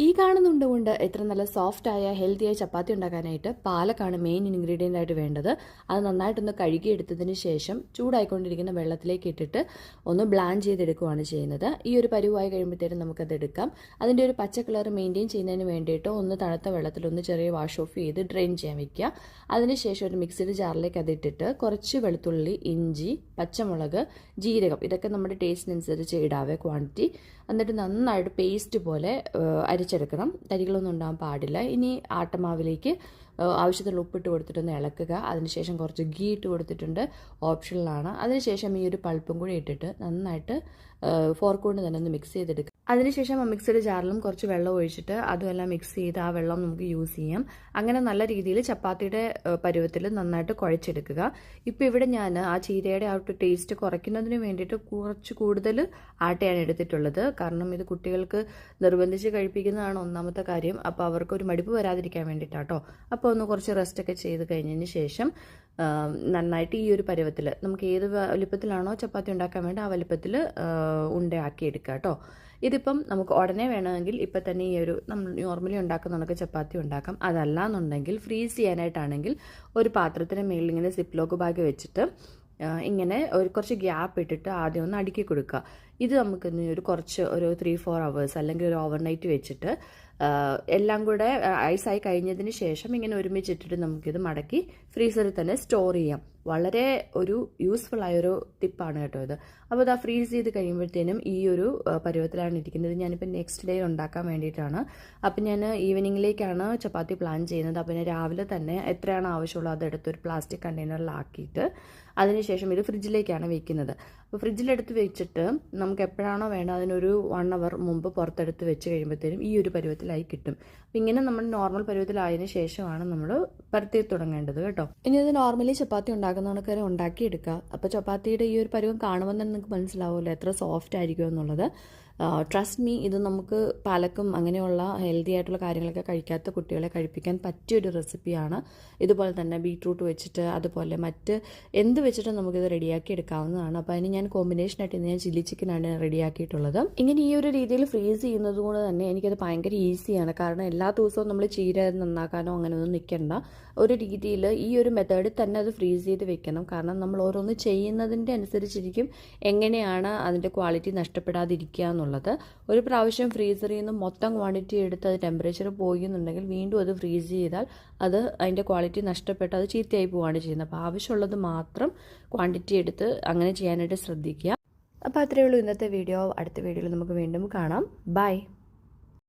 ഈ കാണുന്നുണ്ട് കൊണ്ട് എത്ര നല്ല സോഫ്റ്റായ ഹെൽത്തിയായ ചപ്പാത്തി ഉണ്ടാക്കാനായിട്ട് പാലക്കാണ് മെയിൻ ഇൻഗ്രീഡിയൻ്റ് ആയിട്ട് വേണ്ടത്. അത് നന്നായിട്ടൊന്ന് കഴുകിയെടുത്തതിന് ശേഷം ചൂടായിക്കൊണ്ടിരിക്കുന്ന വെള്ളത്തിലേക്ക് ഇട്ടിട്ട് ഒന്ന് ബ്ലാൻഡ് ചെയ്തെടുക്കുകയാണ് ചെയ്യുന്നത്. ഈ ഒരു പരുവായി കഴിയുമ്പോഴത്തേനും നമുക്കത് എടുക്കാം. അതിൻ്റെ ഒരു പച്ച കളർ മെയിൻറ്റെയിൻ ചെയ്യുന്നതിന് വേണ്ടിയിട്ട് ഒന്ന് തണുത്ത വെള്ളത്തിൽ ഒന്ന് ചെറിയ വാഷ് ഓഫ് ചെയ്ത് ഡ്രെയിൻ ചെയ്യാൻ വെക്കുക. അതിനുശേഷം ഒരു മിക്സിയുടെ ജാറിലേക്ക് അതിട്ടിട്ട് കുറച്ച് വെളുത്തുള്ളി, ഇഞ്ചി, പച്ചമുളക്, ജീരകം ഇതൊക്കെ നമ്മുടെ ടേസ്റ്റിനനുസരിച്ച് ഇടാവേ ക്വാണ്ടിറ്റി. എന്നിട്ട് നന്നായിട്ട് പേസ്റ്റ് പോലെ അരിച്ചെടുക്കണം. തരികളൊന്നും ഉണ്ടാകാൻ പാടില്ല. ഇനി ആട്ടമാവിലേക്ക് ആവശ്യത്തിനുള്ള ഉപ്പിട്ട് കൊടുത്തിട്ടൊന്ന് ഇളക്കുക. അതിനുശേഷം കുറച്ച് ഗീ ഇട്ട് കൊടുത്തിട്ടുണ്ട്, ഓപ്ഷണലാണ്. അതിനുശേഷം ഈ ഒരു പൾപ്പും കൂടി ഇട്ടിട്ട് നന്നായിട്ട് ഫോർക്ക് കൊണ്ട് തന്നെ ഒന്ന് മിക്സ് ചെയ്തെടുക്കുക. അതിനുശേഷം ആ മിക്സിയുടെ ജാറിലും കുറച്ച് വെള്ളം ഒഴിച്ചിട്ട് അതുമെല്ലാം മിക്സ് ചെയ്ത് ആ വെള്ളം നമുക്ക് യൂസ് ചെയ്യാം. അങ്ങനെ നല്ല രീതിയിൽ ചപ്പാത്തിയുടെ പരുവത്തിൽ നന്നായിട്ട് കുഴച്ചെടുക്കുക. ഇപ്പോൾ ഇവിടെ ഞാൻ ആ ചീരയുടെ ആ ഒരു ടേസ്റ്റ് കുറയ്ക്കുന്നതിന് വേണ്ടിയിട്ട് കുറച്ച് കൂടുതൽ ആട്ടയാണ് എടുത്തിട്ടുള്ളത്. കാരണം ഇത് കുട്ടികൾക്ക് നിർബന്ധിച്ച് കഴിപ്പിക്കുന്നതാണ് ഒന്നാമത്തെ കാര്യം. അപ്പോൾ അവർക്കൊരു മടുപ്പ് വരാതിരിക്കാൻ വേണ്ടിയിട്ടാട്ടോ. അപ്പോൾ ഒന്ന് കുറച്ച് റെസ്റ്റൊക്കെ ചെയ്ത് കഴിഞ്ഞതിന് ശേഷം നന്നായിട്ട് ഈ ഒരു പരുവത്തിൽ നമുക്ക് ഏത് വലിപ്പത്തിലാണോ ചപ്പാത്തി ഉണ്ടാക്കാൻ വേണ്ടി ആ വലിപ്പത്തിൽ ഉണ്ടയാക്കി എടുക്കുക കേട്ടോ. ഇതിപ്പം നമുക്ക് ഉടനെ വേണമെങ്കിൽ ഇപ്പം തന്നെ ഈ ഒരു നമ്മൾ നോർമലി ഉണ്ടാക്കുന്ന ചപ്പാത്തി ഉണ്ടാക്കാം. അതല്ല എന്നുണ്ടെങ്കിൽ ഫ്രീസ് ചെയ്യാനായിട്ടാണെങ്കിൽ ഒരു പാത്രത്തിന് മേളിൽ ഇങ്ങനെ സിപ്ലോക്ക് ബാഗ് വെച്ചിട്ട് ഇങ്ങനെ കുറച്ച് ഗ്യാപ്പ് ഇട്ടിട്ട് ആദ്യം ഒന്ന് അടുക്കി കൊടുക്കുക. ഇത് നമുക്ക് ഒരു 3-4 hours അല്ലെങ്കിൽ ഒരു ഓവർനൈറ്റ് വെച്ചിട്ട് എല്ലാം കൂടെ ഐസായി കഴിഞ്ഞതിന് ശേഷം ഇങ്ങനെ ഒരുമിച്ചിട്ടിട്ട് നമുക്കിത് മടക്കി ഫ്രീസറിൽ തന്നെ സ്റ്റോർ ചെയ്യാം. വളരെ ഒരു യൂസ്ഫുൾ ആയൊരു ടിപ്പാണ് കേട്ടോ ഇത്. അപ്പോൾ ഇത് ഫ്രീസ് ചെയ്ത് കഴിയുമ്പോഴത്തേനും ഈ ഒരു പരുവത്തിലാണ് ഇരിക്കുന്നത്. ഞാനിപ്പോൾ നെക്സ്റ്റ് ഡേ ഉണ്ടാക്കാൻ വേണ്ടിയിട്ടാണ്. അപ്പം ഞാൻ ഈവനിങ്ങിലേക്കാണ് ചപ്പാത്തി പ്ലാൻ ചെയ്യുന്നത്. അപ്പം ഞാൻ രാവിലെ തന്നെ എത്രയാണ് ആവശ്യമുള്ളത് അതെടുത്ത് ഒരു പ്ലാസ്റ്റിക് കണ്ടെയ്നറിലാക്കിയിട്ട് അതിനുശേഷം ഇത് ഫ്രിഡ്ജിലേക്കാണ് വെക്കുന്നത്. അപ്പോൾ ഫ്രിഡ്ജിലെടുത്ത് വെച്ചിട്ട് നമുക്ക് എപ്പോഴാണോ വേണ്ടത് അതിനൊരു 1 hour മുമ്പ് പുറത്തെടുത്ത് വെച്ച് കഴിയുമ്പോഴത്തേനും ഈ ഒരു പരുവത്തിലായി കിട്ടും. അപ്പം ഇങ്ങനെ നമ്മൾ നോർമൽ പരുവത്തിലായതിനു ശേഷമാണ് നമ്മൾ പരത്തി തുടങ്ങേണ്ടത് കേട്ടോ. ഇനി ഇത് നോർമലി ചപ്പാത്തി ഉണ്ടാക്കുന്നവർക്ക് ഉണ്ടാക്കിയെടുക്കുക. അപ്പോൾ ചപ്പാത്തിയുടെ ഈ ഒരു പരുവം കാണുമ്പോൾ തന്നെ നിങ്ങൾക്ക് മനസ്സിലാവുമല്ലോ എത്ര സോഫ്റ്റ് ആയിരിക്കും എന്നുള്ളത്. ട്രസ്റ്റ് മീ, ഇത് നമുക്ക് പാലക്കും അങ്ങനെയുള്ള ഹെൽത്തി ആയിട്ടുള്ള കാര്യങ്ങളൊക്കെ കഴിക്കാത്ത കുട്ടികളെ കഴിപ്പിക്കാൻ പറ്റിയൊരു റെസിപ്പിയാണ്. ഇതുപോലെ തന്നെ ബീട്രൂട്ട് വെച്ചിട്ട് അതുപോലെ മറ്റ് എന്ത് വെച്ചിട്ടും നമുക്കിത് റെഡിയാക്കി എടുക്കാവുന്നതാണ്. അപ്പോൾ അതിന് ഞാൻ കോമ്പിനേഷനായിട്ട് ഇന്ന് ഞാൻ ചില്ലി ചിക്കനാണ് റെഡിയാക്കിയിട്ടുള്ളത്. ഇങ്ങനെ ഈ ഒരു രീതിയിൽ ഫ്രീസ് ചെയ്യുന്നത് കൊണ്ട് തന്നെ എനിക്കത് ഭയങ്കര ഈസിയാണ്. കാരണം എല്ലാ ദിവസവും നമ്മൾ ചീര നന്നാക്കാനോ അങ്ങനെയൊന്നും നിൽക്കണ്ട. ഒരു രീതിയിൽ ഈ ഒരു മെത്തേഡിൽ തന്നെ അത് ഫ്രീസ് ചെയ്ത് വെക്കണം. കാരണം നമ്മൾ ഓരോന്ന് ചെയ്യുന്നതിൻ്റെ അനുസരിച്ചിരിക്കും എങ്ങനെയാണ് അതിൻ്റെ ക്വാളിറ്റി നഷ്ടപ്പെടാതിരിക്കുക എന്നുള്ളത്. ഒരു പ്രാവശ്യം ഫ്രീസറിൽ നിന്ന് മൊത്തം ക്വാണ്ടിറ്റി എടുത്ത് അത് ടെമ്പറേച്ചർ പോയെന്നുണ്ടെങ്കിൽ വീണ്ടും അത് ഫ്രീസ് ചെയ്താൽ അത് അതിൻ്റെ ക്വാളിറ്റി നഷ്ടപ്പെട്ട് അത് ചീത്തയായി പോവുകയാണ് ചെയ്യുന്നത്. അപ്പോൾ ആവശ്യമുള്ളത് മാത്രം ക്വാണ്ടിറ്റി എടുത്ത് അങ്ങനെ ചെയ്യാനായിട്ട് ശ്രദ്ധിക്കുക. അപ്പോൾ അത്രയേ ഉള്ളൂ ഇന്നത്തെ വീഡിയോ. അടുത്ത വീഡിയോയിൽ നമുക്ക് വീണ്ടും കാണാം. ബൈ.